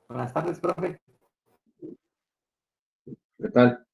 Buenas tardes, profe. ¿Qué tal?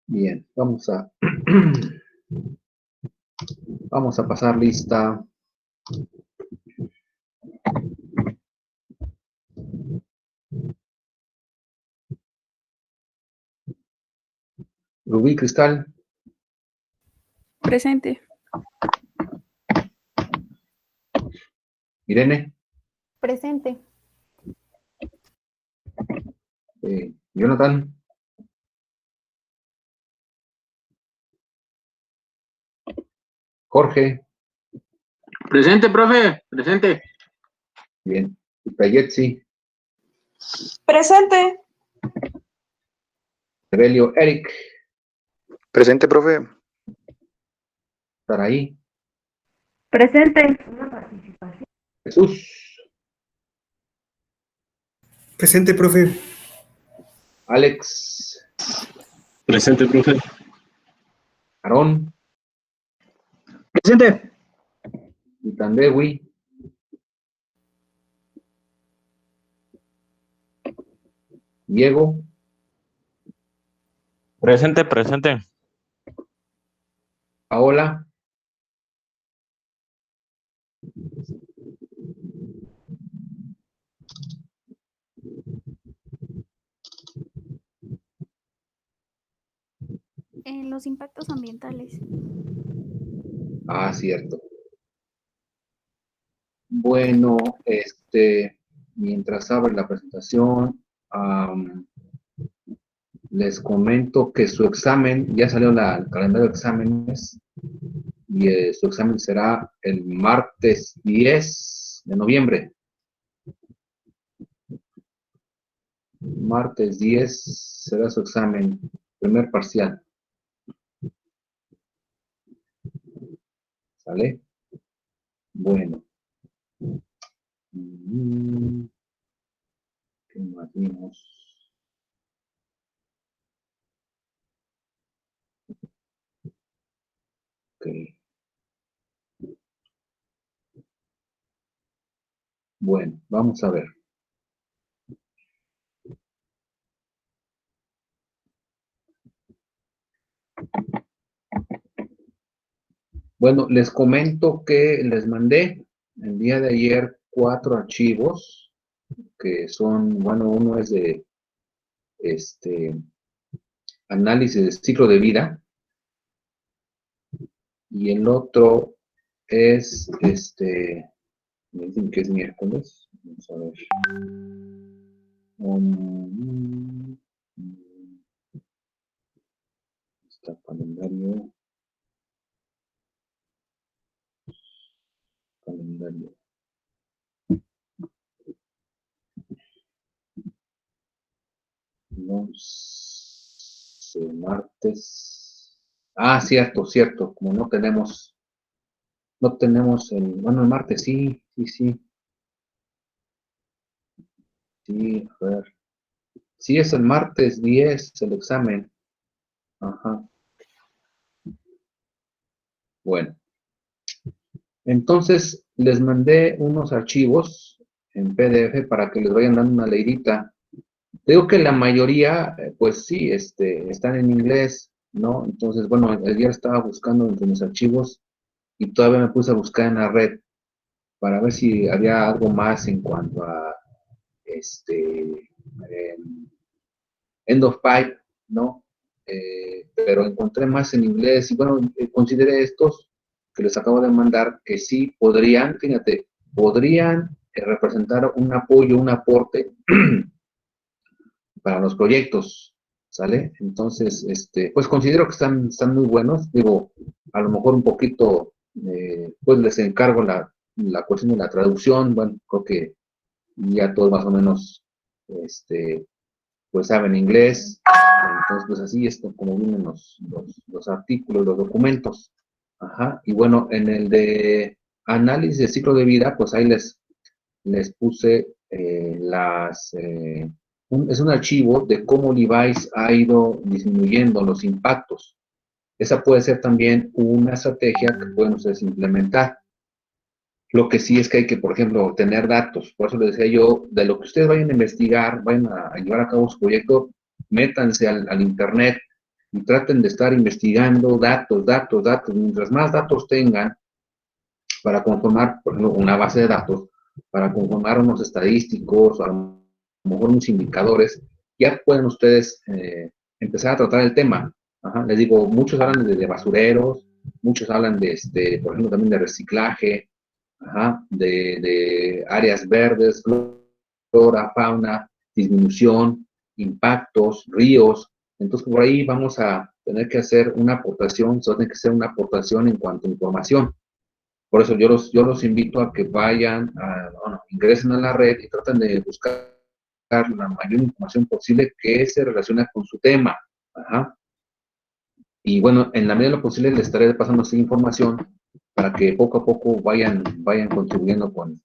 Bien, vamos a pasar lista. Rubí Cristal. Presente. Irene. Presente. Jonathan. Jorge. Presente, profe. Presente. Bien. Payetsi. Presente. Evelio Eric. Presente, profe. Saraí. Presente. Jesús. Presente, profe. Alex. Presente, profe. Aarón. Presente. Itandewi. Diego. Presente, presente. Paola. En los impactos ambientales. Ah, cierto. Bueno, mientras abre la presentación, les comento que su examen, ya salió el calendario de exámenes, y su examen será el martes 10 de noviembre. Martes 10 será su examen, primer parcial. ¿Sale? Bueno. ¿Qué más vimos? Ok. Bueno, vamos a ver. Bueno, les comento que les mandé el día de ayer 4 archivos que son, bueno, uno es de análisis de ciclo de vida y el otro es, me dicen que es miércoles, vamos a ver. Está calendario. Martes. Ah, cierto, cierto. Como no tenemos bueno, el martes, sí. Sí, a ver. Sí, es el martes 10 el examen. Ajá. Bueno. Entonces, les mandé unos archivos en PDF para que les vayan dando una leidita. Digo que la mayoría, pues sí, están en inglés, ¿no? Entonces, bueno, ayer estaba buscando entre mis archivos y todavía me puse a buscar en la red para ver si había algo más en cuanto a end of pipe, ¿no? Pero encontré más en inglés y bueno, consideré estos que les acabo de mandar que sí podrían, fíjate, podrían representar un apoyo, un aporte para los proyectos, ¿sale? Entonces, pues considero que están muy buenos, digo, a lo mejor un poquito, pues les encargo la cuestión de la traducción, bueno, creo que ya todos más o menos, pues saben inglés, entonces pues así es como vienen los artículos, los documentos. Ajá. Y bueno, en el de análisis de ciclo de vida, pues ahí les puse es un archivo de cómo Levi's ha ido disminuyendo los impactos. Esa puede ser también una estrategia que pueden ustedes implementar. Lo que sí es que hay que, por ejemplo, tener datos. Por eso les decía yo, de lo que ustedes vayan a investigar, vayan a llevar a cabo su proyecto, métanse al internet y traten de estar investigando datos. Mientras más datos tengan para conformar, por ejemplo, una base de datos, para conformar unos estadísticos, a lo mejor unos indicadores, ya pueden ustedes empezar a tratar el tema. Ajá. Les digo, muchos hablan de basureros, muchos hablan por ejemplo, también de reciclaje, ajá, de áreas verdes, flora, fauna, disminución, impactos, ríos. Entonces, por ahí vamos a tener que hacer una aportación, tiene que ser una aportación en cuanto a información. Por eso yo los invito a que vayan, ingresen a la red y traten de buscar la mayor información posible que se relacione con su tema. Ajá. Y bueno, en la medida de lo posible les estaré pasando esa información para que poco a poco vayan contribuyendo con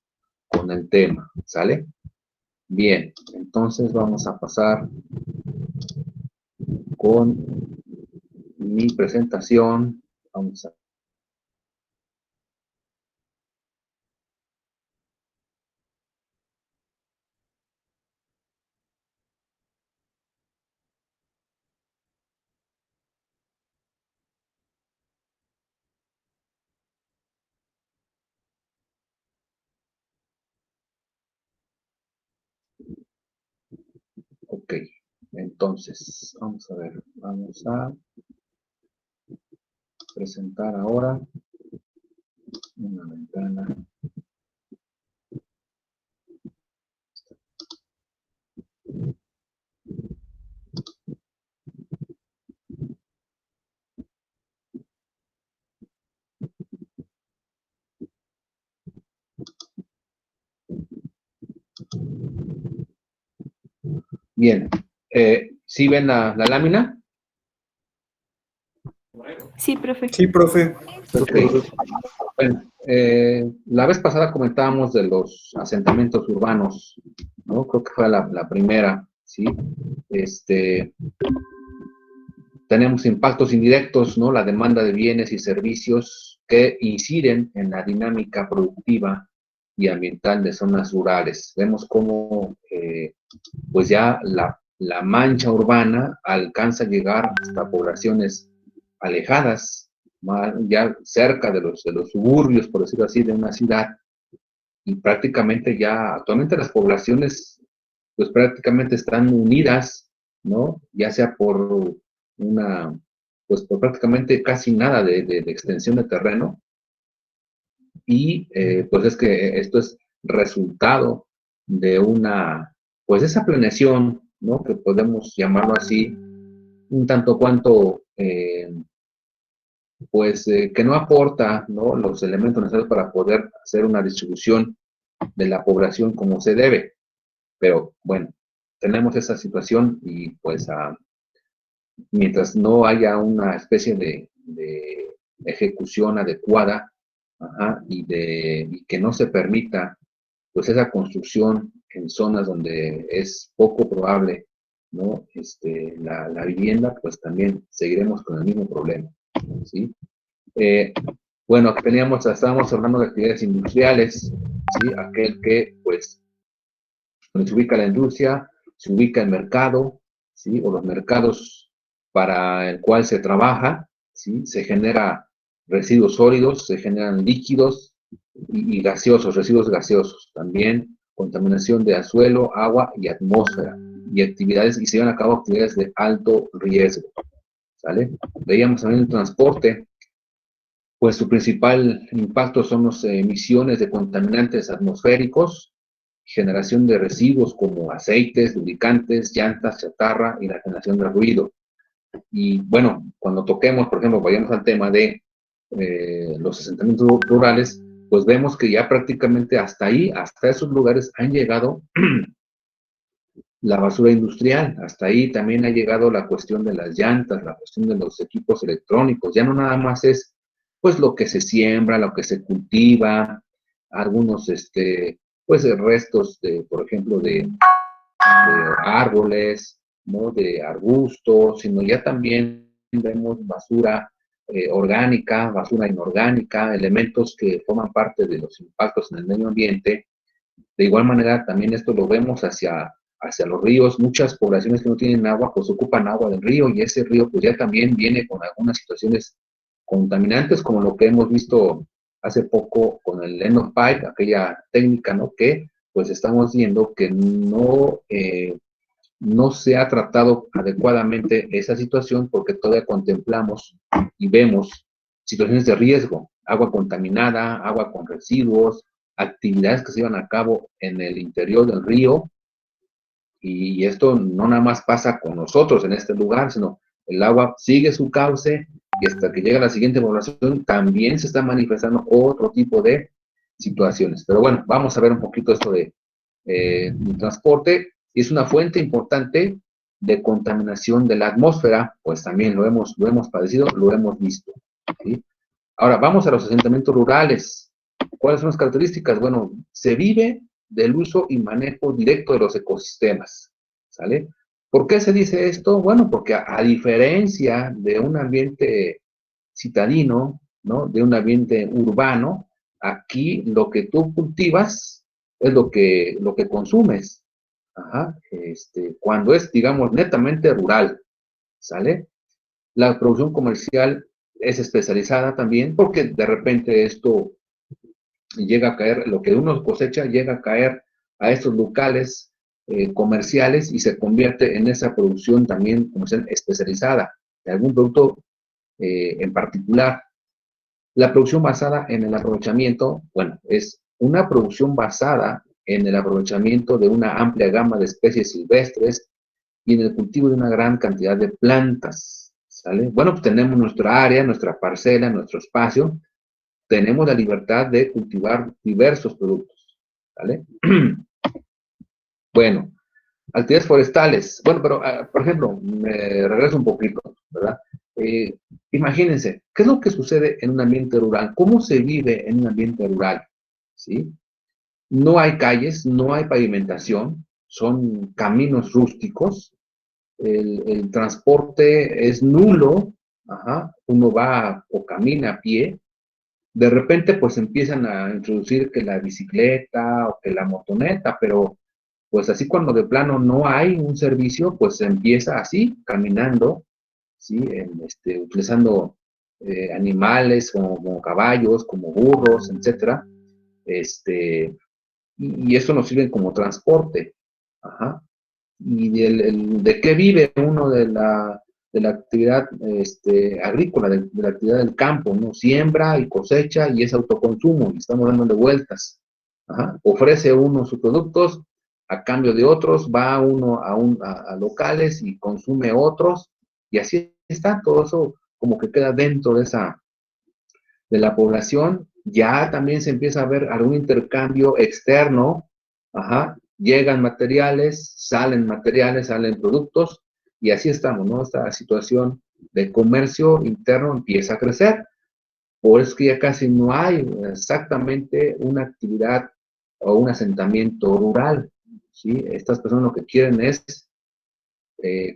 el tema, ¿sale? Bien, entonces vamos a pasar con mi presentación. Vamos a Ok, entonces, vamos a ver, vamos a presentar ahora una ventana. Bien, ¿sí ven la lámina? Sí, profe. Sí, profe. Ok. Bueno, la vez pasada comentábamos de los asentamientos urbanos, ¿no? Creo que fue la primera, ¿sí? Tenemos impactos indirectos, ¿no? La demanda de bienes y servicios que inciden en la dinámica productiva y ambiental de zonas rurales. Vemos cómo, pues ya la mancha urbana alcanza a llegar hasta poblaciones alejadas, ya cerca de los suburbios, por decirlo así, de una ciudad, y prácticamente ya, actualmente las poblaciones, pues prácticamente están unidas, ¿no? Ya sea por pues por prácticamente casi nada de extensión de terreno, y pues es que esto es resultado de pues esa planeación, ¿no? Que podemos llamarlo así, un tanto cuanto, pues que no aporta, ¿no? Los elementos necesarios para poder hacer una distribución de la población como se debe. Pero bueno, tenemos esa situación y pues mientras no haya una especie de ejecución adecuada, y que no se permita pues esa construcción en zonas donde es poco probable, ¿no? La vivienda, pues también seguiremos con el mismo problema, ¿sí? Bueno, estábamos hablando de actividades industriales, ¿sí? Aquel que, pues, donde se ubica la industria, se ubica el mercado, ¿sí? O los mercados para el cual se trabaja, ¿sí? Se genera residuos sólidos, se generan líquidos y gaseosos, residuos gaseosos. También contaminación de suelo, agua y atmósfera. Y se llevan a cabo actividades de alto riesgo, ¿sale? Veíamos también el transporte, pues su principal impacto son las emisiones de contaminantes atmosféricos, generación de residuos como aceites, lubricantes, llantas, chatarra y la generación de ruido. Y bueno, cuando toquemos, por ejemplo, vayamos al tema de los asentamientos rurales, pues vemos que ya prácticamente hasta ahí, hasta esos lugares han llegado la basura industrial, hasta ahí también ha llegado la cuestión de las llantas, la cuestión de los equipos electrónicos, ya no nada más es pues lo que se siembra, lo que se cultiva, algunos pues restos de, por ejemplo, de árboles, ¿no? De arbustos, sino ya también vemos basura orgánica, basura inorgánica, elementos que forman parte de los impactos en el medio ambiente. De igual manera, también esto lo vemos hacia los ríos. Muchas poblaciones que no tienen agua, pues ocupan agua del río, y ese río pues ya también viene con algunas situaciones contaminantes, como lo que hemos visto hace poco con el end of pipe, aquella técnica, ¿no? Que pues estamos viendo que no se ha tratado adecuadamente esa situación, porque todavía contemplamos y vemos situaciones de riesgo, agua contaminada, agua con residuos, actividades que se llevan a cabo en el interior del río, y esto no nada más pasa con nosotros en este lugar, sino el agua sigue su cauce y hasta que llega a la siguiente población también se está manifestando otro tipo de situaciones. Pero bueno, vamos a ver un poquito esto de transporte. Y es una fuente importante de contaminación de la atmósfera, pues también lo hemos padecido, lo hemos visto, ¿sí? Ahora, vamos a los asentamientos rurales. ¿Cuáles son las características? Bueno, se vive del uso y manejo directo de los ecosistemas, ¿sale? ¿Por qué se dice esto? Bueno, porque a diferencia de un ambiente citadino, ¿no? De un ambiente urbano, aquí lo que tú cultivas es lo que consumes. Cuando es, digamos, netamente rural, ¿sale? La producción comercial es especializada también, porque de repente esto llega a caer, lo que uno cosecha llega a caer a estos locales comerciales y se convierte en esa producción también comercial especializada de algún producto en particular. La producción basada en el aprovechamiento, bueno, es una producción basada en el aprovechamiento de una amplia gama de especies silvestres y en el cultivo de una gran cantidad de plantas, ¿sale? Bueno, pues tenemos nuestra área, nuestra parcela, nuestro espacio, tenemos la libertad de cultivar diversos productos, ¿vale? Bueno, actividades forestales. Bueno, pero, por ejemplo, me regreso un poquito, ¿verdad? Imagínense, ¿qué es lo que sucede en un ambiente rural? ¿Cómo se vive en un ambiente rural? ¿Sí? No hay calles, no hay pavimentación, son caminos rústicos, el transporte es nulo, uno va o camina a pie. De repente pues empiezan a introducir que la bicicleta o que la motoneta, pero pues así cuando de plano no hay un servicio, pues se empieza así, caminando, ¿sí? Utilizando animales como caballos, como burros, etcétera, y eso nos sirve como transporte. ¿Y de qué vive uno de la actividad agrícola, de la actividad del campo, ¿no? Siembra y cosecha y es autoconsumo, y estamos dándole vueltas. Ofrece uno sus productos a cambio de otros, va uno a locales y consume otros, y así está, todo eso como que queda dentro de la población. Ya también se empieza a ver algún intercambio externo, llegan materiales, salen productos, y así estamos, ¿no? Esta situación de comercio interno empieza a crecer. Por eso es que ya casi no hay exactamente una actividad o un asentamiento rural, ¿sí? Estas personas lo que quieren es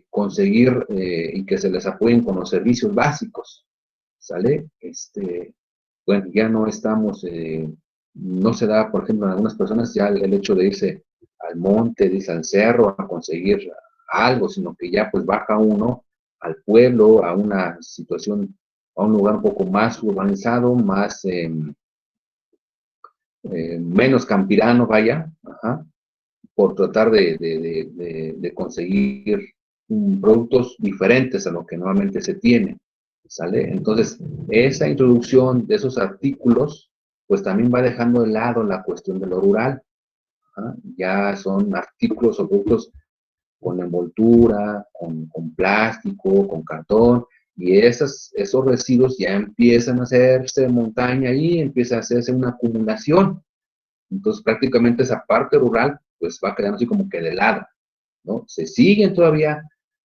conseguir y que se les apoyen con los servicios básicos, ¿sale? Bueno, ya no estamos, no se da, por ejemplo, en algunas personas ya el hecho de irse al monte, de irse al cerro a conseguir algo, sino que ya pues baja uno al pueblo, a una situación, a un lugar un poco más urbanizado, más, menos campirano, vaya, ajá, por tratar de conseguir productos diferentes a lo que normalmente se tiene, ¿sale? Entonces, esa introducción de esos artículos, pues también va dejando de lado la cuestión de lo rural, ¿ah? Ya son artículos o productos con envoltura, con plástico, con cartón, y esos residuos ya empiezan a hacerse montaña y empieza a hacerse una acumulación. Entonces, prácticamente esa parte rural, pues va quedando así como que de lado, ¿no? Se siguen todavía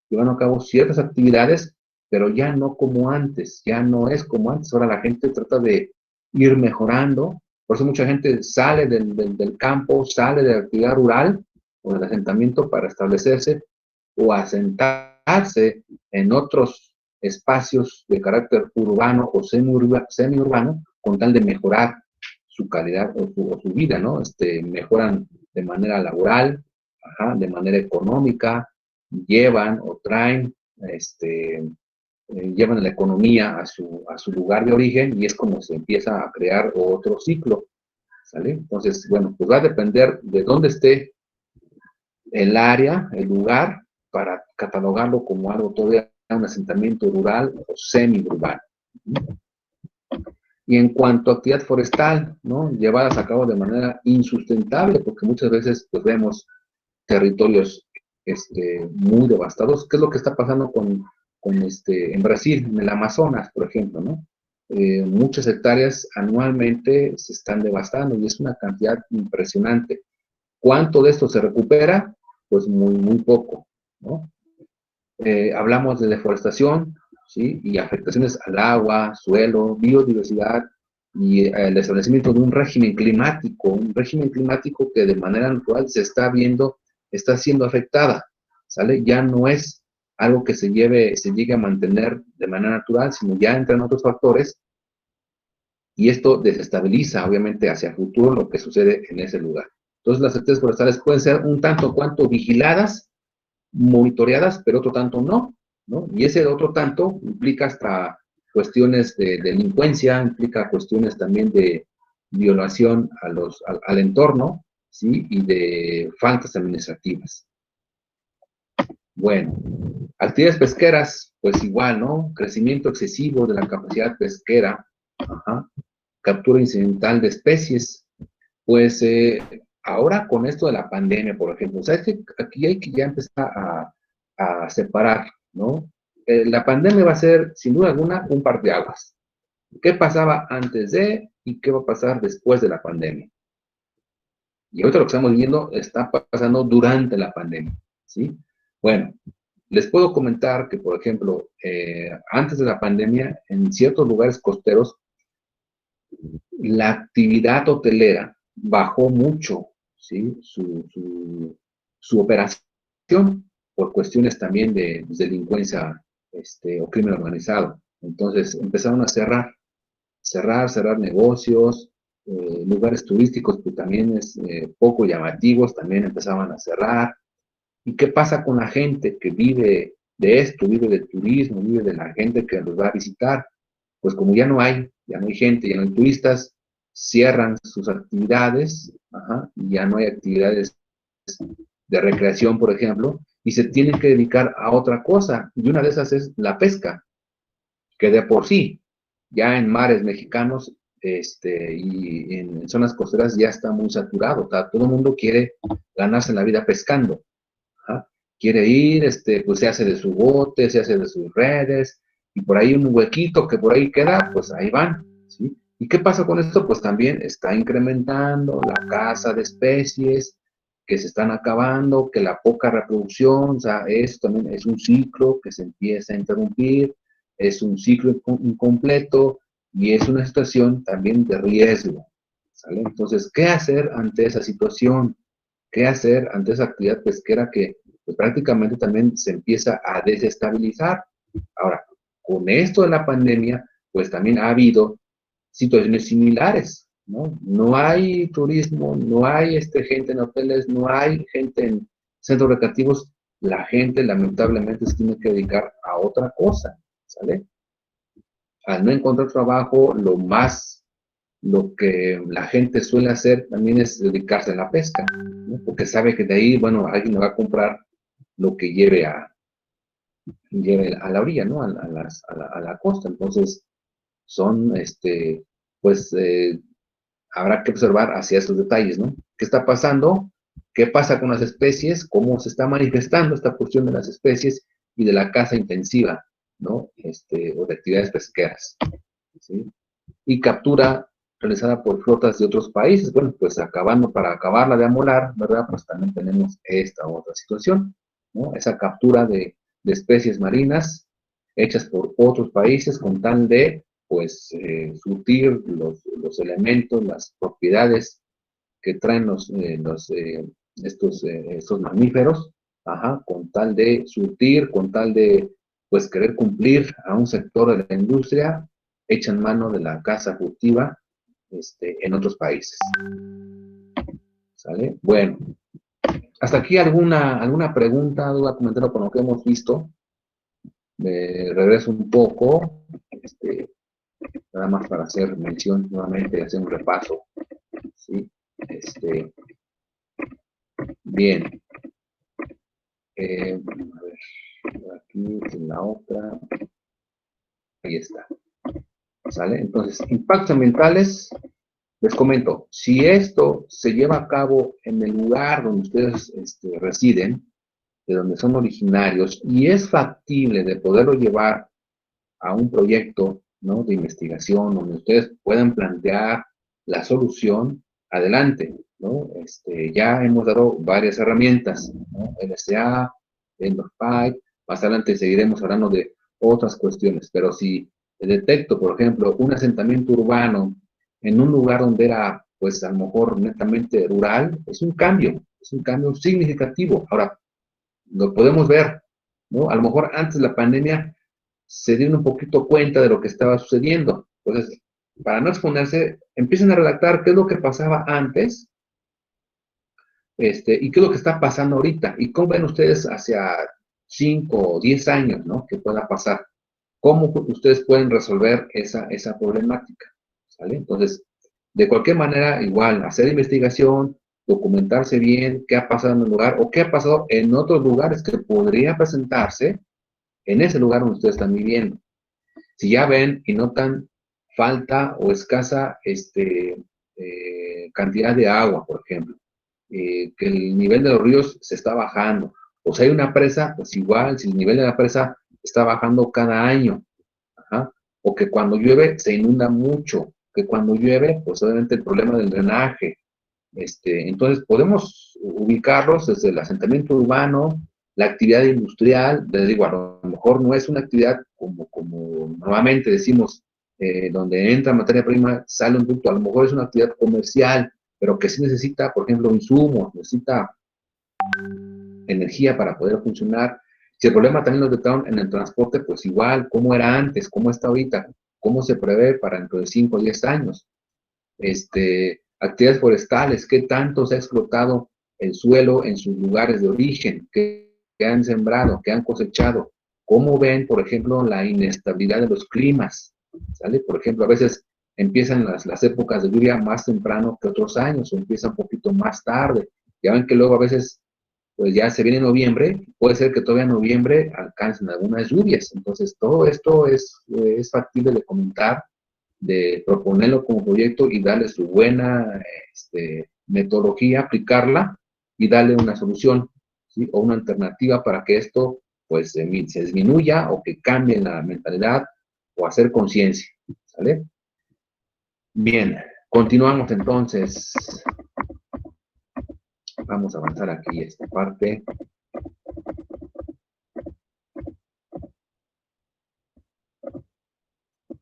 llevando a cabo ciertas actividades, pero ya no como antes, ya no es como antes. Ahora la gente trata de ir mejorando, por eso mucha gente sale del campo, sale de la actividad rural o del asentamiento para establecerse o asentarse en otros espacios de carácter urbano o semiurbano con tal de mejorar su calidad o su vida, ¿no? Mejoran de manera laboral, ajá, de manera económica, llevan o traen, llevan la economía a su lugar de origen y es como se empieza a crear otro ciclo, ¿sale? Entonces, bueno, pues va a depender de dónde esté el área, el lugar, para catalogarlo como algo todavía un asentamiento rural o semi-urbano. Y en cuanto a actividad forestal, ¿no? Llevadas a cabo de manera insustentable, porque muchas veces pues, vemos territorios muy devastados. ¿Qué es lo que está pasando en Brasil, en el Amazonas, por ejemplo, ¿no? Muchas hectáreas anualmente se están devastando y es una cantidad impresionante. ¿Cuánto de esto se recupera? Pues muy, muy poco, ¿no? Hablamos de deforestación, ¿sí? Y afectaciones al agua, suelo, biodiversidad y el establecimiento de un régimen climático que de manera natural se está viendo, está siendo afectada, ¿sale? Ya no es algo que se llegue a mantener de manera natural, sino ya entran otros factores y esto desestabiliza, obviamente, hacia el futuro lo que sucede en ese lugar. Entonces, las actividades forestales pueden ser un tanto cuanto vigiladas, monitoreadas, pero otro tanto no, ¿no? Y ese otro tanto implica hasta cuestiones de delincuencia, implica cuestiones también de violación al entorno, ¿sí? Y de faltas administrativas. Bueno, actividades pesqueras, pues igual, ¿no? Crecimiento excesivo de la capacidad pesquera, ajá. Captura incidental de especies, pues ahora con esto de la pandemia, por ejemplo, ¿sabes que aquí hay que ya empezar a separar, ¿no? La pandemia va a ser, sin duda alguna, un parteaguas. ¿Qué pasaba antes de y qué va a pasar después de la pandemia? Y ahorita lo que estamos viendo está pasando durante la pandemia, ¿sí? Bueno, les puedo comentar que, por ejemplo, antes de la pandemia, en ciertos lugares costeros, la actividad hotelera bajó mucho, ¿sí? Su operación por cuestiones también de delincuencia o crimen organizado. Entonces empezaron a cerrar negocios, lugares turísticos que también es poco llamativos, también empezaban a cerrar. ¿Y qué pasa con la gente que vive de esto, vive del turismo, vive de la gente que los va a visitar? Pues como ya no hay gente, ya no hay turistas, cierran sus actividades, ajá, y ya no hay actividades de recreación, por ejemplo, y se tienen que dedicar a otra cosa, y una de esas es la pesca, que de por sí, ya en mares mexicanos y en zonas costeras ya está muy saturado, todo el mundo quiere ganarse la vida pescando, ajá. Quiere ir, pues se hace de su bote, se hace de sus redes, y por ahí un huequito que por ahí queda, pues ahí van, ¿sí? ¿Y qué pasa con esto? Pues también está incrementando la caza de especies que se están acabando, que la poca reproducción, o sea, esto también es un ciclo que se empieza a interrumpir, es un ciclo incompleto y es una situación también de riesgo, ¿sale? Entonces, ¿qué hacer ante esa situación? ¿Qué hacer ante esa actividad pesquera que pues, prácticamente también se empieza a desestabilizar? Ahora, con esto de la pandemia, pues también ha habido situaciones similares, ¿no? No hay turismo, no hay gente en hoteles, no hay gente en centros recreativos. La gente lamentablemente se tiene que dedicar a otra cosa, ¿sale? Al no encontrar trabajo, lo que la gente suele hacer también es dedicarse a la pesca, ¿no? Porque sabe que de ahí, bueno, alguien le va a comprar lo que lleve a la orilla, ¿no? A la costa. Entonces, son, pues, habrá que observar hacia esos detalles, ¿no? ¿Qué está pasando? ¿Qué pasa con las especies? ¿Cómo se está manifestando esta cuestión de las especies y de la caza intensiva, ¿no? O de actividades pesqueras, ¿sí? Y captura realizada por flotas de otros países. Bueno, pues para acabarla de amolar, ¿verdad? Pues también tenemos esta otra situación, ¿no? Esa captura de especies marinas hechas por otros países con tal de, pues, surtir los elementos, las propiedades que traen estos mamíferos, ajá, con tal de surtir, con tal de, pues, querer cumplir a un sector de la industria, echan mano de la caza furtiva en otros países. ¿Sale? Bueno, hasta aquí alguna pregunta, duda, comentario con lo que hemos visto. Me regreso un poco, nada más para hacer mención nuevamente, hacer un repaso. ¿Sí? Bien. A ver, aquí en la otra. Ahí está. ¿Sale? Entonces, impactos ambientales, les comento, si esto se lleva a cabo en el lugar donde ustedes residen, de donde son originarios, y es factible de poderlo llevar a un proyecto, ¿no?, de investigación, donde ustedes puedan plantear la solución, adelante, ¿no? Ya hemos dado varias herramientas, ¿no? LSA, Endospike, más adelante seguiremos hablando de otras cuestiones, pero si detecto, por ejemplo, un asentamiento urbano en un lugar donde era, pues, a lo mejor netamente rural, es un cambio significativo. Ahora, lo podemos ver, ¿no? A lo mejor antes de la pandemia se dieron un poquito cuenta de lo que estaba sucediendo. Entonces, para no exponerse, empiecen a redactar qué es lo que pasaba antes, y qué es lo que está pasando ahorita, y cómo ven ustedes hacia 5 o 10 años, ¿no?, que pueda pasar. ¿Cómo ustedes pueden resolver esa problemática? ¿Sale? Entonces, de cualquier manera, igual, hacer investigación, documentarse bien qué ha pasado en el lugar o qué ha pasado en otros lugares que podría presentarse en ese lugar donde ustedes están viviendo. Si ya ven y notan falta o escasa cantidad de agua, por ejemplo, que el nivel de los ríos se está bajando, o si hay una presa, pues igual, si el nivel de la presa está bajando cada año, ajá, o que cuando llueve se inunda mucho, que cuando llueve, pues obviamente el problema del drenaje. Entonces podemos ubicarlos desde el asentamiento urbano, la actividad industrial. Les digo, a lo mejor no es una actividad como normalmente decimos, donde entra materia prima, sale un producto, a lo mejor es una actividad comercial, pero que sí necesita, por ejemplo, insumos, necesita energía para poder funcionar. Si el problema también lo detectaron en el transporte, pues igual, ¿cómo era antes? ¿Cómo está ahorita? ¿Cómo se prevé para dentro de 5 o 10 años? Actividades forestales, ¿qué tanto se ha explotado el suelo en sus lugares de origen? ¿Qué han sembrado? ¿Qué han cosechado? ¿Cómo ven, por ejemplo, la inestabilidad de los climas? ¿Sale? Por ejemplo, a veces empiezan las épocas de lluvia más temprano que otros años, o empiezan un poquito más tarde. Ya ven que luego a veces, pues ya se viene noviembre, puede ser que todavía en noviembre alcancen algunas lluvias. Entonces, todo esto es factible de comentar, de proponerlo como proyecto y darle su buena metodología, aplicarla y darle una solución, ¿sí?, o una alternativa para que esto, pues, se disminuya o que cambie la mentalidad o hacer conciencia. ¿Sale? Bien, continuamos entonces. Vamos a avanzar aquí esta parte.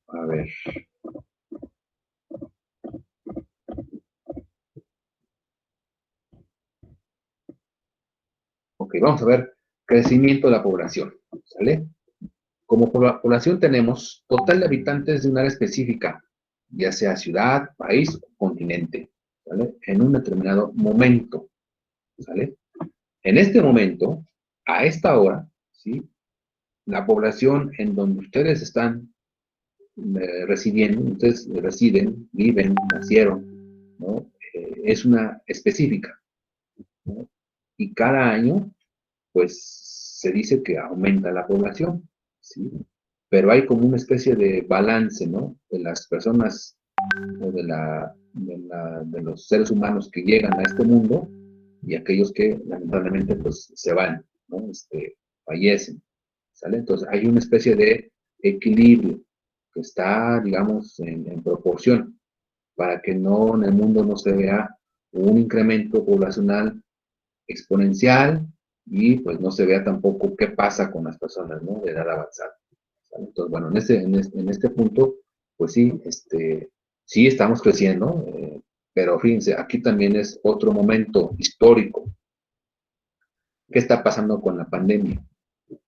A ver. Ok, vamos a ver crecimiento de la población, ¿sale? Como población tenemos total de habitantes de un área específica, ya sea ciudad, país o continente, ¿sale? En un determinado momento, ¿sale? En este momento, a esta hora, ¿sí? La población en donde ustedes están residiendo, ustedes residen, viven, nacieron, ¿no? Es una específica, ¿no? Y cada año, pues, se dice que aumenta la población, ¿sí? Pero hay como una especie de balance, ¿no? De las personas o de los seres humanos que llegan a este mundo y aquellos que lamentablemente pues se van, ¿no? Fallecen, ¿sale? Entonces hay una especie de equilibrio que está, digamos, en proporción para que no en el mundo no se vea un incremento poblacional exponencial y pues no se vea tampoco qué pasa con las personas, ¿no? De edad avanzada, ¿sale? Entonces, bueno, en este punto, pues sí, sí estamos creciendo, pero fíjense, aquí también es otro momento histórico. ¿Qué está pasando con la pandemia?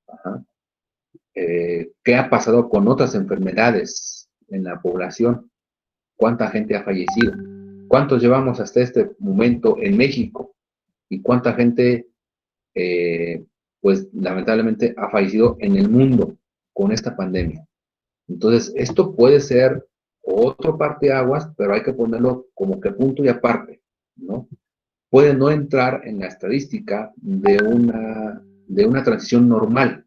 Ajá. ¿Qué ha pasado con otras enfermedades en la población? ¿Cuánta gente ha fallecido? ¿Cuántos llevamos hasta este momento en México? ¿Y cuánta gente, pues lamentablemente, ha fallecido en el mundo con esta pandemia? Entonces, esto puede ser otro parteaguas, pero hay que ponerlo como que punto y aparte, ¿no? Puede no entrar en la estadística de una transición normal,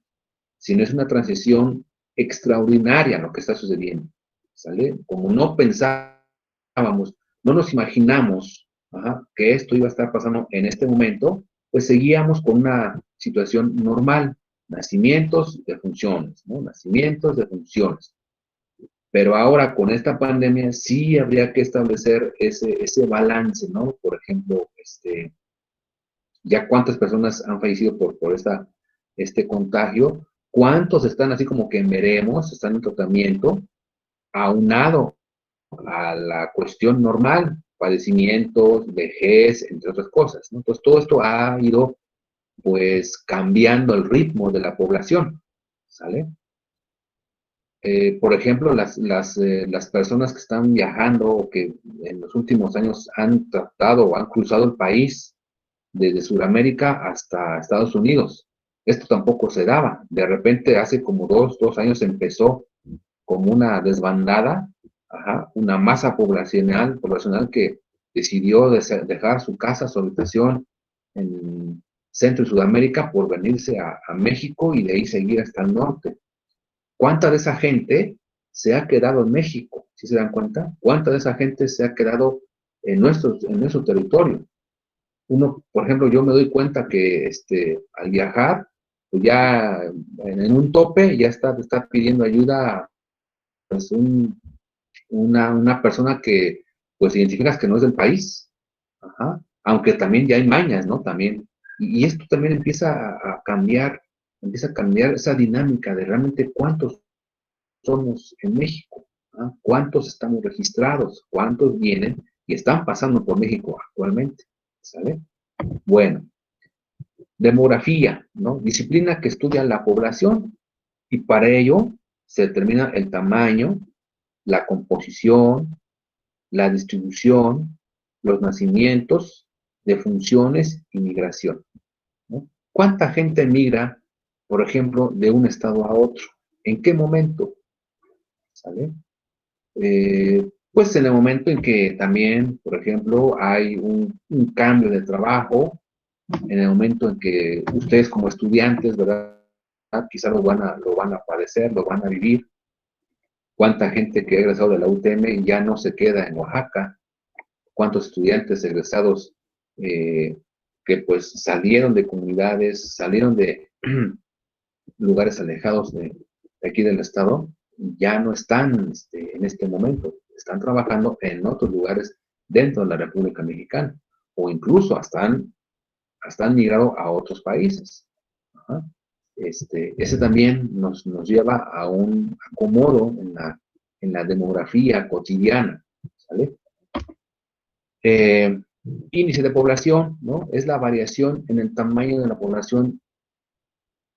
sino es una transición extraordinaria lo que está sucediendo, ¿sale? Como no pensábamos, no nos imaginamos, ajá, que esto iba a estar pasando en este momento, pues seguíamos con una situación normal, nacimientos de funciones, ¿no? Nacimientos de funciones. Pero ahora con esta pandemia sí habría que establecer ese balance, ¿no? Por ejemplo, ya cuántas personas han fallecido por este contagio, cuántos están así como que en veremos, están en tratamiento, aunado a la cuestión normal, padecimientos, vejez, entre otras cosas, ¿no? Entonces todo esto ha ido pues cambiando el ritmo de la población, ¿sale? Por ejemplo, las personas que están viajando o que en los últimos años han tratado o han cruzado el país desde Sudamérica hasta Estados Unidos. Esto tampoco se daba. De repente, hace como dos años empezó como una desbandada, ajá, una masa poblacional que decidió dejar su casa, su habitación en Centro y Sudamérica por venirse a México y de ahí seguir hasta el norte. ¿Cuánta de esa gente se ha quedado en México? ¿Sí se dan cuenta? ¿Cuánta de esa gente se ha quedado en nuestro territorio? Uno, por ejemplo, yo me doy cuenta que al viajar, pues ya en un tope ya está pidiendo ayuda pues una persona que pues identificas que no es del país. Ajá. Aunque también ya hay mañas, ¿no? También. Y esto también empieza a cambiar esa dinámica de realmente cuántos somos en México, ¿ah? ¿Cuántos estamos registrados? ¿Cuántos vienen y están pasando por México actualmente? ¿Sale? Bueno, demografía, ¿no? Disciplina que estudia la población y para ello se determina el tamaño, la composición, la distribución, los nacimientos, defunciones y migración, ¿no? ¿Cuánta gente migra, por ejemplo, de un estado a otro? ¿En qué momento? ¿Sale? Pues en el momento en que también, por ejemplo, hay un cambio de trabajo, en el momento en que ustedes como estudiantes, ¿verdad? Quizá lo van a padecer, lo van a vivir. ¿Cuánta gente que ha egresado de la UTM ya no se queda en Oaxaca? ¿Cuántos estudiantes egresados que pues salieron de comunidades, salieron de lugares alejados de aquí del estado, ya no están en este momento, están trabajando en otros lugares dentro de la República Mexicana, o incluso hasta han hasta han migrado a otros países. Ajá. Ese también nos lleva a un acomodo en la demografía cotidiana, ¿sale? Índice de población, ¿no? Es la variación en el tamaño de la población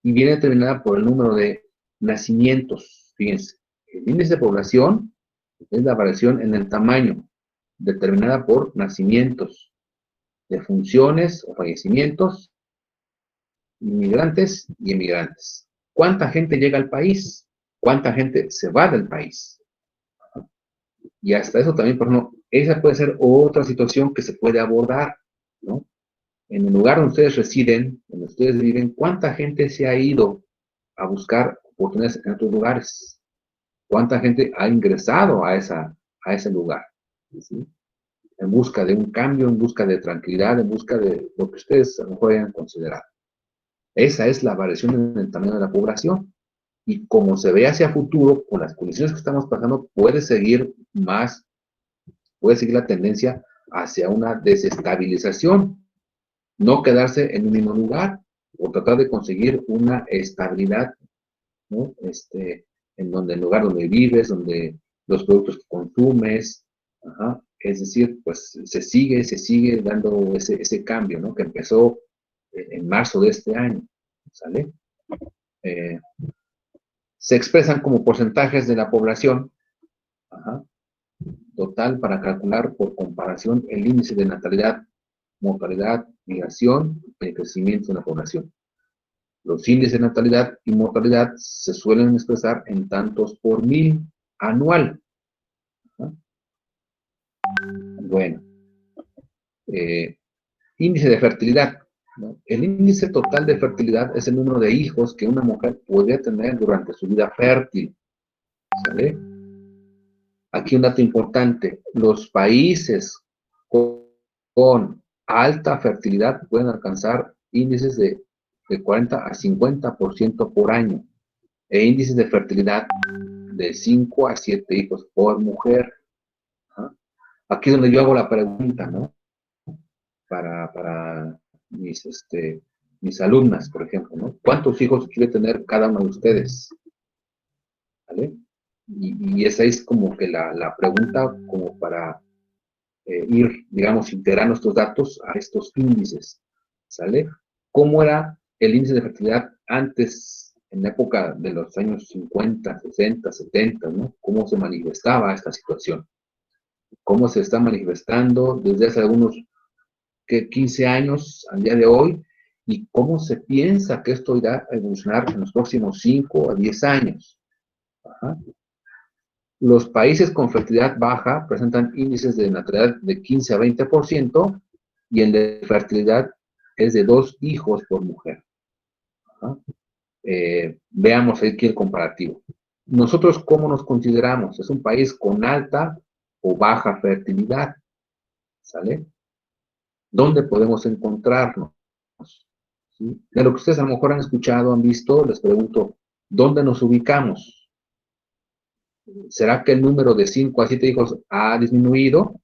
y viene determinada por el número de nacimientos. Fíjense, el índice de población es la variación en el tamaño determinada por nacimientos, defunciones o fallecimientos, inmigrantes y emigrantes. ¿Cuánta gente llega al país? ¿Cuánta gente se va del país? Y hasta eso también, por ejemplo, esa puede ser otra situación que se puede abordar, ¿no? En el lugar donde ustedes residen, donde ustedes viven, ¿cuánta gente se ha ido a buscar oportunidades en otros lugares? ¿Cuánta gente ha ingresado a ese lugar? ¿Sí? En busca de un cambio, en busca de tranquilidad, en busca de lo que ustedes a lo mejor hayan considerado. Esa es la variación en el tamaño de la población. Y como se ve hacia futuro, con las condiciones que estamos pasando, puede seguir la tendencia hacia una desestabilización. No quedarse en un mismo lugar, o tratar de conseguir una estabilidad, ¿no? En donde el lugar donde vives, donde los productos que consumes, ajá, es decir, pues se sigue dando ese cambio, ¿no? Que empezó en marzo de este año, ¿sale? Se expresan como porcentajes de la población, ajá, total, para calcular por comparación el índice de natalidad, mortalidad, migración y el crecimiento de la población. Los índices de natalidad y mortalidad se suelen expresar en tantos por mil anual. ¿No? Bueno, índice de fertilidad, ¿no? El índice total de fertilidad es el número de hijos que una mujer podría tener durante su vida fértil. ¿Sale? Aquí un dato importante, los países con alta fertilidad pueden alcanzar índices de 40 a 50% por año, e índices de fertilidad de 5 a 7 hijos por mujer. ¿Ah? Aquí es donde yo hago la pregunta, ¿no? Para mis alumnas, por ejemplo, ¿no? ¿Cuántos hijos quiere tener cada uno de ustedes? ¿Vale? Y esa es como que la pregunta como para ir, digamos, integrando estos datos a estos índices, ¿sale? ¿Cómo era el índice de fertilidad antes, en la época de los años 50, 60, 70, ¿no? ¿Cómo se manifestaba esta situación? ¿Cómo se está manifestando desde hace algunos 15 años al día de hoy? ¿Y cómo se piensa que esto irá a evolucionar en los próximos 5 a 10 años? Ajá. Los países con fertilidad baja presentan índices de natalidad de 15 a 20% y el de fertilidad es de 2 hijos por mujer. Veamos aquí el comparativo. Nosotros, ¿cómo nos consideramos? Es un país con alta o baja fertilidad. ¿Sale? ¿Dónde podemos encontrarnos? ¿Sí? De lo que ustedes a lo mejor han escuchado, han visto, les pregunto, ¿dónde nos ubicamos? ¿Será que el número de 5 a 7 hijos ha disminuido?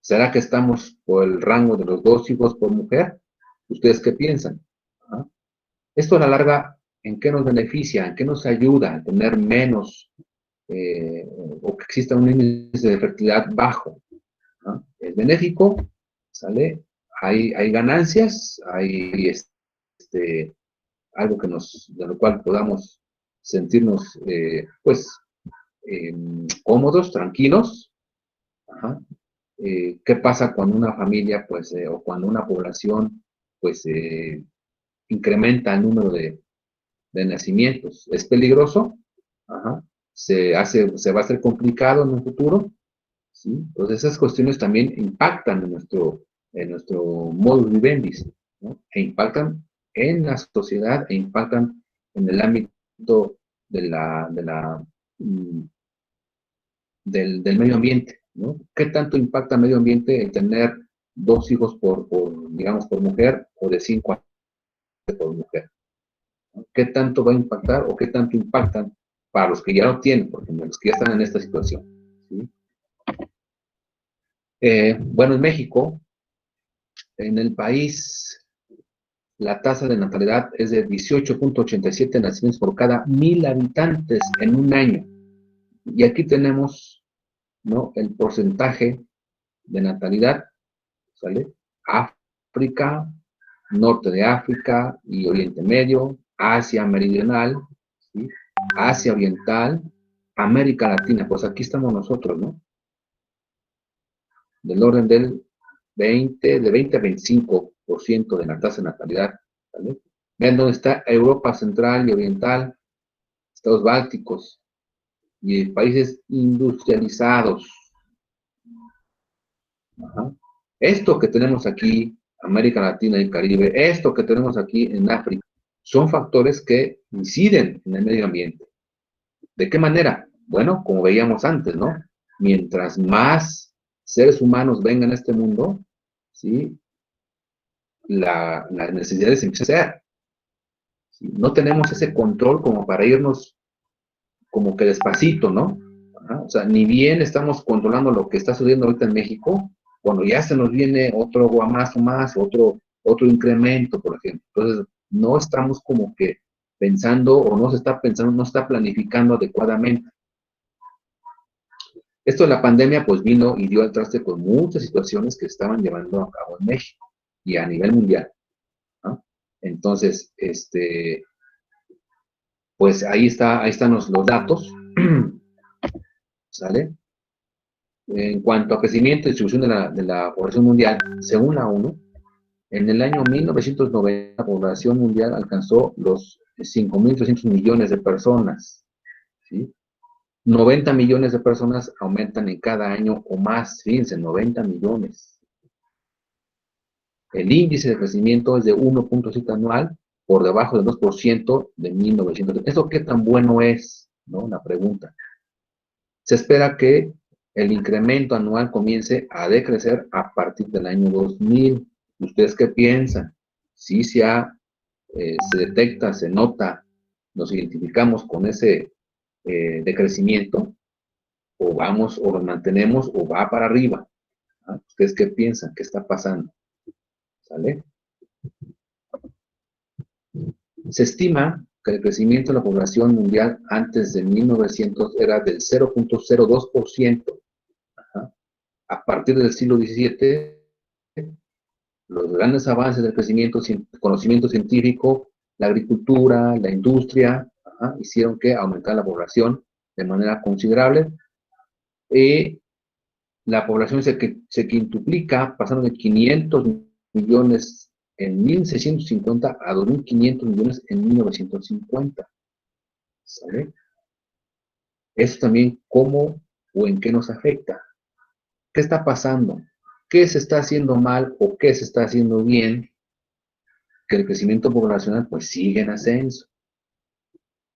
¿Será que estamos por el rango de los 2 hijos por mujer? ¿Ustedes qué piensan? ¿Ah? Esto a la larga, ¿en qué nos beneficia? ¿En qué nos ayuda a tener menos o que exista un índice de fertilidad bajo? ¿Ah? Es benéfico, ¿sale? Hay ganancias, hay algo de lo cual podamos sentirnos, pues, cómodos, tranquilos. Ajá. ¿Qué pasa cuando una familia, pues, o cuando una población, pues, incrementa el número de nacimientos? ¿Es peligroso? Ajá. ¿Se va a hacer complicado en un futuro? ¿Sí? Entonces esas cuestiones también impactan en nuestro modus vivendi, ¿no? E impactan en la sociedad, e impactan en el ámbito del medio ambiente, ¿no? ¿Qué tanto impacta el medio ambiente el tener 2 hijos digamos, por mujer, o de 5 a por mujer? ¿No? ¿Qué tanto va a impactar o qué tanto impactan para los que ya lo tienen, porque los que ya están en esta situación? ¿Sí? Bueno, en México, en el país la tasa de natalidad es de 18.87 nacimientos por cada 1000 habitantes en un año. Y aquí tenemos, ¿no?, el porcentaje de natalidad, ¿sale? África, norte de África y Oriente Medio, Asia Meridional, ¿sí?, Asia Oriental, América Latina. Pues aquí estamos nosotros, ¿no? Del orden del 20 a 25% de la tasa de natalidad, ¿vale? Vean dónde está Europa Central y Oriental, Estados Bálticos y países industrializados. Ajá. Esto que tenemos aquí, América Latina y Caribe, esto que tenemos aquí en África, son factores que inciden en el medio ambiente. ¿De qué manera? Bueno, como veíamos antes, ¿no? Mientras más seres humanos vengan a este mundo, ¿sí?, las necesidades empiezan a ser. ¿Sí? No tenemos ese control como para irnos como que despacito, ¿no? Ajá. O sea, ni bien estamos controlando lo que está sucediendo ahorita en México, cuando ya se nos viene otro guamazo más, otro incremento, por ejemplo. Entonces, no estamos como que pensando, o no se está pensando, no se está planificando adecuadamente. Esto de la pandemia, pues vino y dio al traste con muchas situaciones que estaban llevando a cabo en México y a nivel mundial, ¿no? Entonces, pues ahí están los datos, ¿sale? En cuanto a crecimiento y distribución de la población mundial, según la ONU, en el año 1990 la población mundial alcanzó los 5.300 millones de personas, ¿sí? 90 millones de personas aumentan en cada año o más, fíjense, 90 millones. El índice de crecimiento es de 1.7 anual, por debajo del 2% de 1900. ¿Eso qué tan bueno es? ¿No? La pregunta. Se espera que el incremento anual comience a decrecer a partir del año 2000. ¿Ustedes qué piensan? Si se detecta, se nota, nos identificamos con ese decrecimiento, o vamos, o lo mantenemos, o va para arriba. ¿Ah? ¿Ustedes qué piensan? ¿Qué está pasando? ¿Sale? Se estima que el crecimiento de la población mundial antes de 1900 era del 0.02%. A partir del siglo XVII, los grandes avances del crecimiento, conocimiento científico, la agricultura, la industria, hicieron que aumentara la población de manera considerable. La población se quintuplica, pasando de 500 millones en 1650 a 2.500 millones en 1950. ¿Sabe? Eso también, ¿cómo o en qué nos afecta? ¿Qué está pasando? ¿Qué se está haciendo mal o qué se está haciendo bien? Que el crecimiento poblacional pues sigue en ascenso.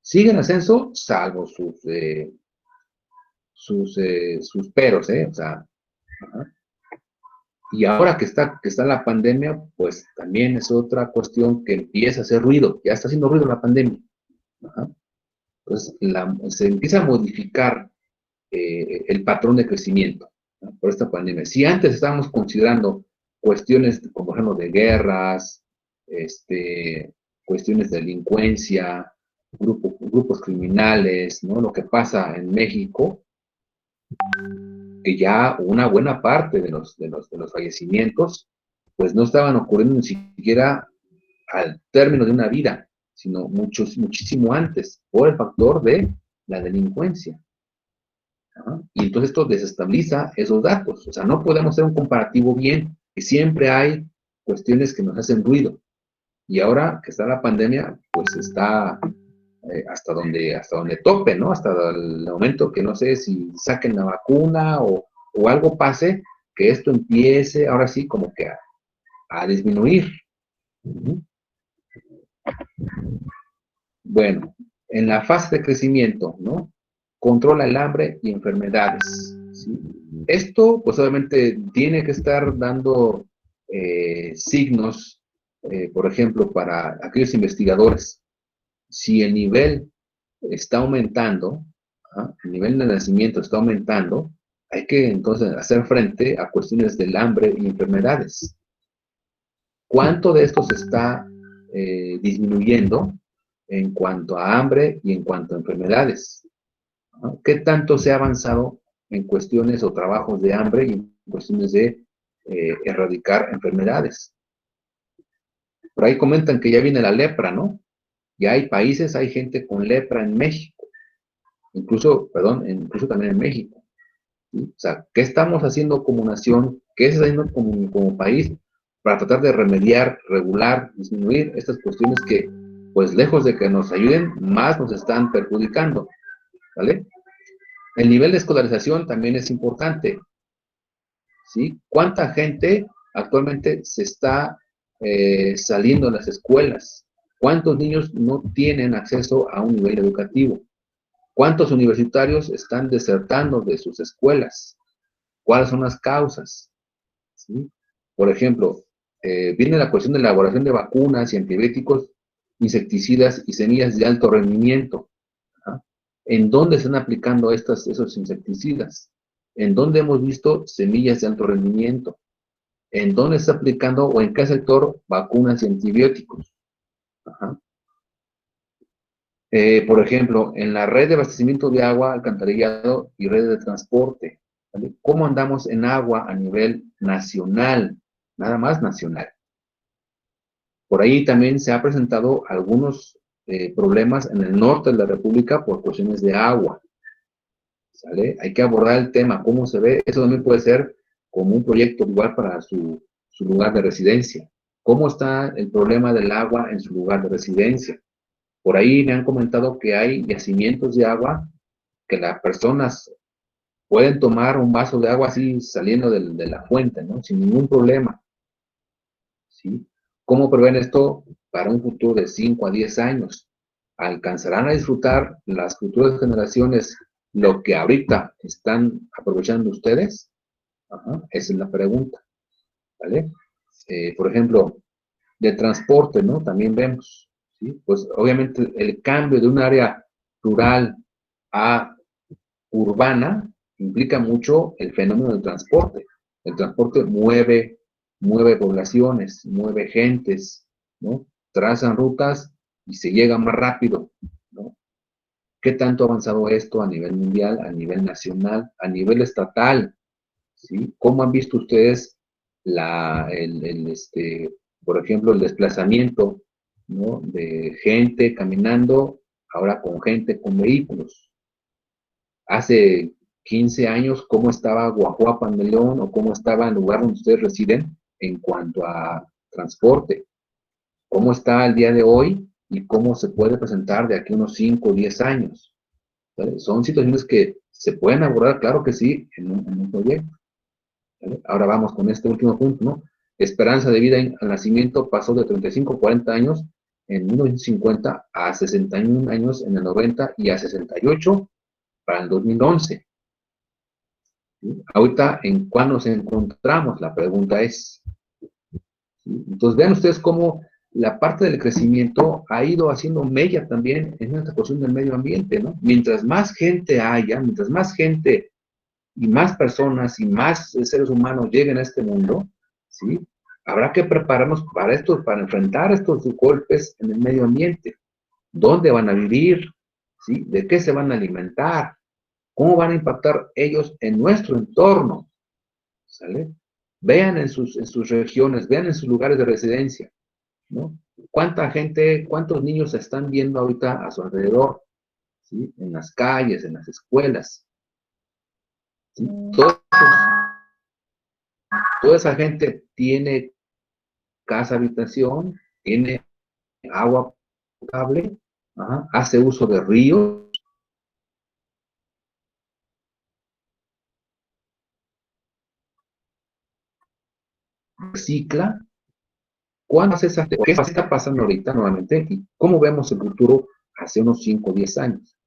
Sigue en ascenso, salvo sus peros, o sea, y ahora que está la pandemia, pues también es otra cuestión que empieza a hacer ruido, ya está haciendo ruido la pandemia. Entonces, se empieza a modificar el patrón de crecimiento, ¿no?, por esta pandemia. Si antes estábamos considerando cuestiones, como por ejemplo, de guerras, cuestiones de delincuencia, grupos criminales, ¿no?, lo que pasa en México, que ya una buena parte de los fallecimientos, pues no estaban ocurriendo ni siquiera al término de una vida, sino muchísimo antes, por el factor de la delincuencia. Y entonces esto desestabiliza esos datos. O sea, no podemos hacer un comparativo bien, que siempre hay cuestiones que nos hacen ruido. Y ahora que está la pandemia, pues está hasta donde tope, ¿no? Hasta el momento que no sé si saquen la vacuna o algo pase, que esto empiece ahora sí como que a disminuir. Bueno, en la fase de crecimiento, ¿no?, controla el hambre y enfermedades, ¿sí? Esto, pues obviamente, tiene que estar dando signos, por ejemplo, para aquellos investigadores. Si el nivel está aumentando, el nivel de nacimiento está aumentando, hay que entonces hacer frente a cuestiones del hambre y enfermedades. ¿Cuánto de esto se está disminuyendo en cuanto a hambre y en cuanto a enfermedades? ¿No? ¿Qué tanto se ha avanzado en cuestiones o trabajos de hambre y en cuestiones de erradicar enfermedades? Por ahí comentan que ya viene la lepra, ¿no? Ya hay países, hay gente con lepra en México. Incluso también en México. ¿Sí? O sea, ¿qué estamos haciendo como nación? ¿Qué se está haciendo como país para tratar de remediar, regular, disminuir estas cuestiones que, pues lejos de que nos ayuden, más nos están perjudicando? ¿Vale? El nivel de escolarización también es importante. ¿Sí? ¿Cuánta gente actualmente se está saliendo de las escuelas? ¿Cuántos niños no tienen acceso a un nivel educativo? ¿Cuántos universitarios están desertando de sus escuelas? ¿Cuáles son las causas? ¿Sí? Por ejemplo, viene la cuestión de la elaboración de vacunas y antibióticos, insecticidas y semillas de alto rendimiento. ¿Ah? ¿En dónde están aplicando esos insecticidas? ¿En dónde hemos visto semillas de alto rendimiento? ¿En dónde está aplicando o en qué sector vacunas y antibióticos? Ajá. Por ejemplo, en la red de abastecimiento de agua, alcantarillado y red de transporte. ¿Vale? ¿Cómo andamos en agua a nivel nacional? Nada más nacional. Por ahí también se ha presentado algunos problemas en el norte de la República por cuestiones de agua. ¿Sale? Hay que abordar el tema, cómo se ve. Eso también puede ser como un proyecto igual para su lugar de residencia. ¿Cómo está el problema del agua en su lugar de residencia? Por ahí me han comentado que hay yacimientos de agua que las personas pueden tomar un vaso de agua así saliendo de la fuente, ¿no? Sin ningún problema. ¿Sí? ¿Cómo prevén esto para un futuro de 5 a 10 años? ¿Alcanzarán a disfrutar las futuras generaciones lo que ahorita están aprovechando ustedes? Ajá, esa es la pregunta. ¿Vale? Por ejemplo, de transporte, ¿no? También vemos. ¿Sí? Pues obviamente el cambio de un área rural a urbana implica mucho el fenómeno del transporte. El transporte mueve poblaciones, mueve gentes, ¿no? Trazan rutas y se llega más rápido, ¿no? ¿Qué tanto ha avanzado esto a nivel mundial, a nivel nacional, a nivel estatal? ¿Sí? ¿Cómo han visto ustedes por ejemplo, el desplazamiento, ¿no? De gente caminando, ahora con gente con vehículos? Hace 15 años, ¿cómo estaba Guajuapan de León o cómo estaba el lugar donde ustedes residen en cuanto a transporte? ¿Cómo está el día de hoy y cómo se puede presentar de aquí a unos 5 o 10 años? ¿Vale? Son situaciones que se pueden abordar, claro que sí, en un proyecto. ¿Vale? Ahora vamos con este último punto, ¿no? Esperanza de vida al nacimiento pasó de 35 a 40 años en 1950 a 61 años en el 90 y a 68 para el 2011. ¿Sí? Ahorita, ¿en cuál nos encontramos? La pregunta es. ¿Sí? Entonces, vean ustedes cómo la parte del crecimiento ha ido haciendo mella también en esta cuestión del medio ambiente, ¿no? Mientras más gente haya, mientras más gente y más personas y más seres humanos lleguen a este mundo, ¿sí? Habrá que prepararnos para enfrentar estos golpes en el medio ambiente. ¿Dónde van a vivir? ¿Sí? ¿De qué se van a alimentar? ¿Cómo van a impactar ellos en nuestro entorno? ¿Sale? Vean en sus regiones, vean en sus lugares de residencia, ¿no? ¿Cuánta gente, cuántos niños se están viendo ahorita a su alrededor? ¿Sí? En las calles, en las escuelas. ¿Sí? Toda esa gente tiene casa, habitación, tiene agua potable, hace uso de ríos, recicla. ¿Qué está pasando ahorita nuevamente? ¿Y cómo vemos el futuro hace unos 5 o 10 años?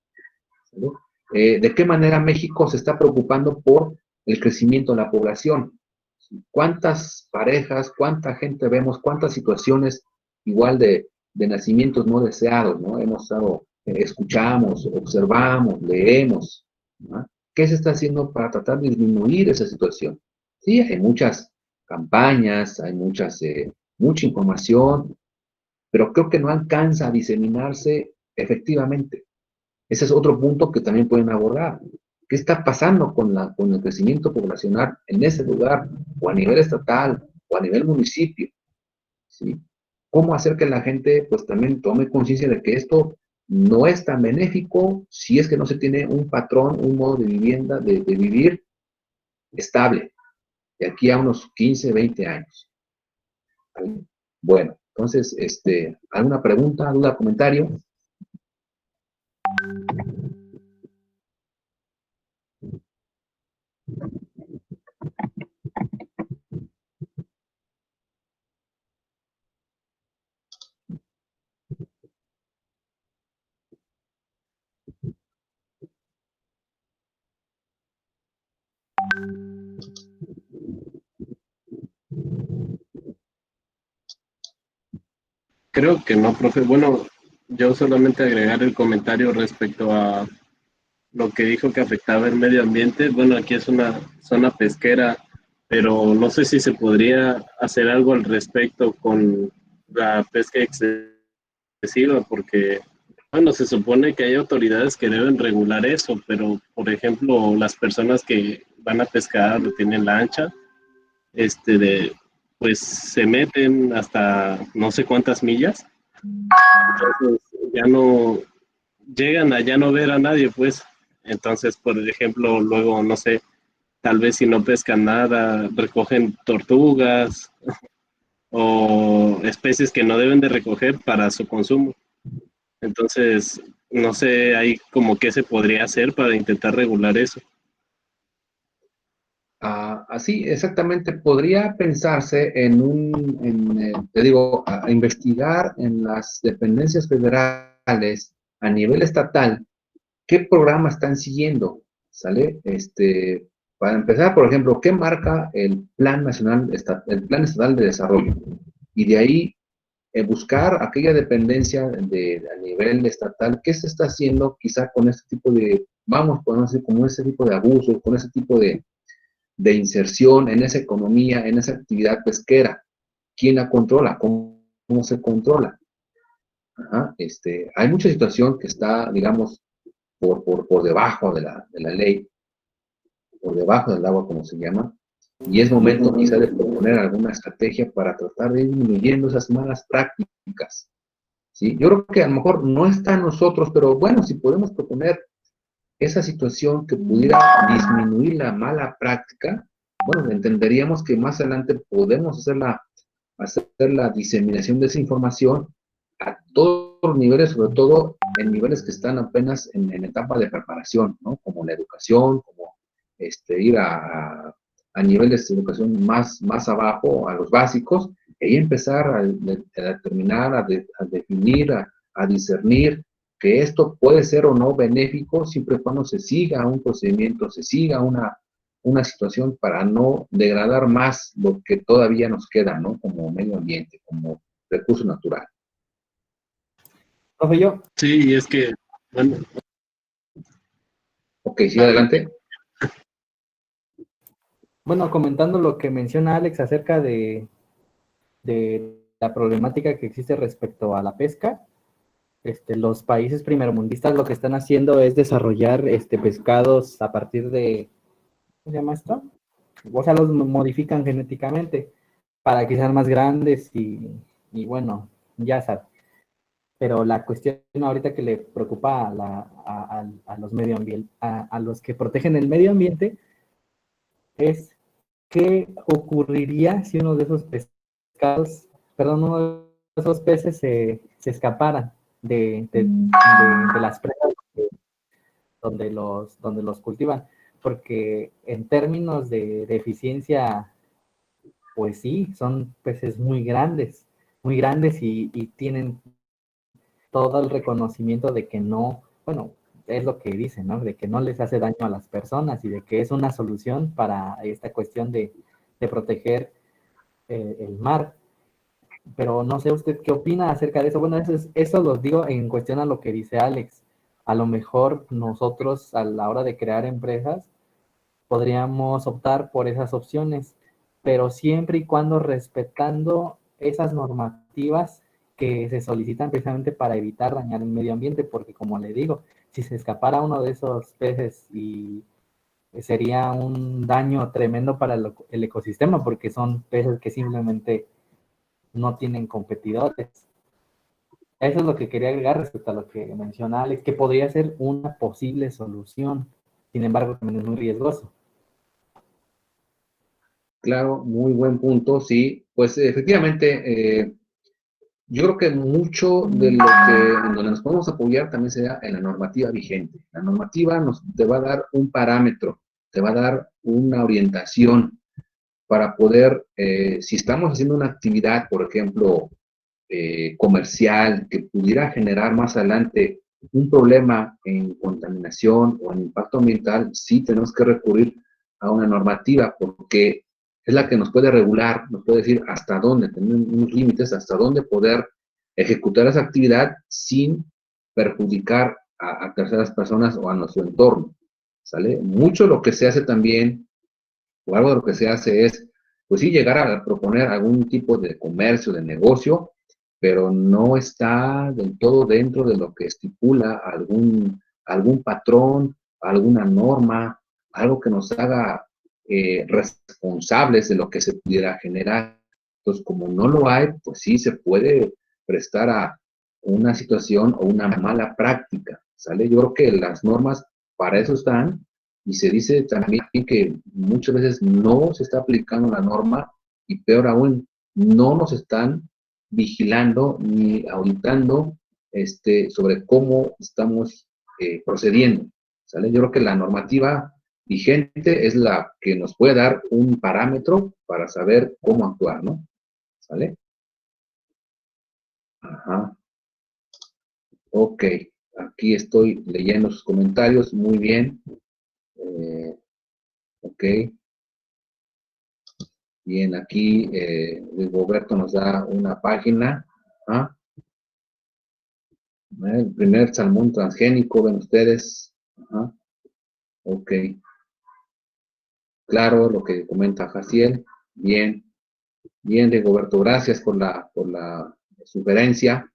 ¿Sale? ¿De qué manera México se está preocupando por el crecimiento de la población? ¿Cuántas parejas, cuánta gente vemos, cuántas situaciones igual de nacimientos no deseados, ¿no? Hemos estado, escuchamos, observamos, leemos, ¿no? ¿Qué se está haciendo para tratar de disminuir esa situación? Sí, hay muchas campañas, hay muchas mucha información, pero creo que no alcanza a diseminarse efectivamente. Ese es otro punto que también pueden abordar. ¿Qué está pasando con el crecimiento poblacional en ese lugar, o a nivel estatal, o a nivel municipio? ¿Sí? ¿Cómo hacer que la gente pues también tome conciencia de que esto no es tan benéfico si es que no se tiene un patrón, un modo de vivienda, de vivir estable, de aquí a unos 15, 20 años? ¿Vale? Bueno, entonces, ¿alguna pregunta, duda, comentario? Creo que no, profe. Bueno, yo solamente agregar el comentario respecto a lo que dijo que afectaba el medio ambiente. Bueno, aquí es una zona pesquera, pero no sé si se podría hacer algo al respecto con la pesca excesiva, porque, bueno, se supone que hay autoridades que deben regular eso, pero, por ejemplo, las personas que van a pescar o tienen lancha, pues se meten hasta no sé cuántas millas, entonces ya no llegan a ya no ver a nadie, pues. Entonces, por ejemplo, luego, no sé, tal vez si no pescan nada, recogen tortugas o especies que no deben de recoger para su consumo. Entonces, no sé, ahí como qué se podría hacer para intentar regular eso. Así, exactamente, podría pensarse te digo, a investigar en las dependencias federales a nivel estatal qué programa están siguiendo, ¿sale? Para empezar, por ejemplo, ¿qué marca el Plan Estatal de Desarrollo? Y de ahí buscar aquella dependencia a nivel estatal, ¿qué se está haciendo quizá con este tipo de, vamos, podemos decir, como ese tipo de abuso, con ese tipo de inserción en esa economía, en esa actividad pesquera? ¿Quién la controla? ¿Cómo se controla? Ajá, hay mucha situación que está, digamos, por debajo de la ley, por debajo del agua, como se llama, y es momento quizá de proponer alguna estrategia para tratar de ir disminuyendo esas malas prácticas. ¿Sí? Yo creo que a lo mejor no está en nosotros, pero bueno, si podemos proponer esa situación que pudiera disminuir la mala práctica, bueno, entenderíamos que más adelante podemos hacer la diseminación de esa información a todos los niveles, sobre todo en niveles que están apenas en etapa de preparación, ¿no? Como la educación, como ir a niveles de educación más abajo, a los básicos, y empezar a determinar, a definir, a discernir que esto puede ser o no benéfico siempre y cuando se siga un procedimiento, se siga una situación para no degradar más lo que todavía nos queda, ¿no? Como medio ambiente, como recurso natural. Profe, yo. Sí, y es que, bueno. Ok, sí, adelante. Bueno, comentando lo que menciona Alex acerca de la problemática que existe respecto a la pesca, los países primermundistas lo que están haciendo es desarrollar pescados a partir de, ¿cómo se llama esto? O sea, los modifican genéticamente para que sean más grandes y bueno, ya sabes. Pero la cuestión ahorita que le preocupa a los medio ambiente, a los que protegen el medio ambiente, es qué ocurriría si uno de esos pescados, perdón, uno de esos peces se escaparan de las presas donde los cultivan. Porque en términos de eficiencia, pues sí, son peces muy grandes y tienen todo el reconocimiento de que no, bueno, es lo que dicen, ¿no? De que no les hace daño a las personas y de que es una solución para esta cuestión de proteger el mar. Pero no sé usted qué opina acerca de eso. Bueno, eso lo digo en cuestión a lo que dice Alex. A lo mejor nosotros a la hora de crear empresas podríamos optar por esas opciones, pero siempre y cuando respetando esas normativas que se solicitan precisamente para evitar dañar el medio ambiente, porque como le digo, si se escapara uno de esos peces y sería un daño tremendo para el ecosistema, porque son peces que simplemente no tienen competidores. Eso es lo que quería agregar respecto a lo que menciona Alex, que podría ser una posible solución. Sin embargo, también es muy riesgoso. Claro, muy buen punto, sí. Pues efectivamente, yo creo que mucho de lo que en donde nos podemos apoyar también será en la normativa vigente. La normativa te va a dar un parámetro, te va a dar una orientación para poder, si estamos haciendo una actividad, por ejemplo, comercial, que pudiera generar más adelante un problema en contaminación o en impacto ambiental, sí tenemos que recurrir a una normativa porque es la que nos puede regular, nos puede decir hasta dónde, tener unos límites, hasta dónde poder ejecutar esa actividad sin perjudicar a terceras personas o a nuestro entorno, ¿sale? Mucho lo que se hace también, o algo de lo que se hace es, pues sí, llegar a proponer algún tipo de comercio, de negocio, pero no está del todo dentro de lo que estipula algún patrón, alguna norma, algo que nos haga responsables de lo que se pudiera generar. Entonces, como no lo hay, pues sí se puede prestar a una situación o una mala práctica, ¿sale? Yo creo que las normas para eso están, y se dice también que muchas veces no se está aplicando la norma, y peor aún, no nos están vigilando ni auditando sobre cómo estamos procediendo, ¿sale? Yo creo que la normativa vigente es la que nos puede dar un parámetro para saber cómo actuar, ¿no? ¿Sale? Ajá. Ok, aquí estoy leyendo sus comentarios, muy bien. Ok. Bien, aquí Roberto nos da una página. ¿Ah? El primer salmón transgénico, ven ustedes. Ajá. Ok. Claro, lo que comenta Jaciel. Bien, bien, Rigoberto, gracias por la sugerencia.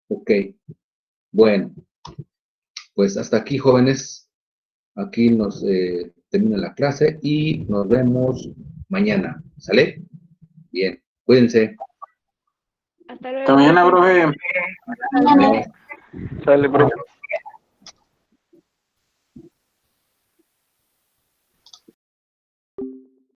Ok. Bueno, pues hasta aquí, jóvenes. Aquí nos termina la clase y nos vemos mañana. ¿Sale? Bien, cuídense. Hasta luego. Hasta mañana, profe. Adiós. Sale, profe.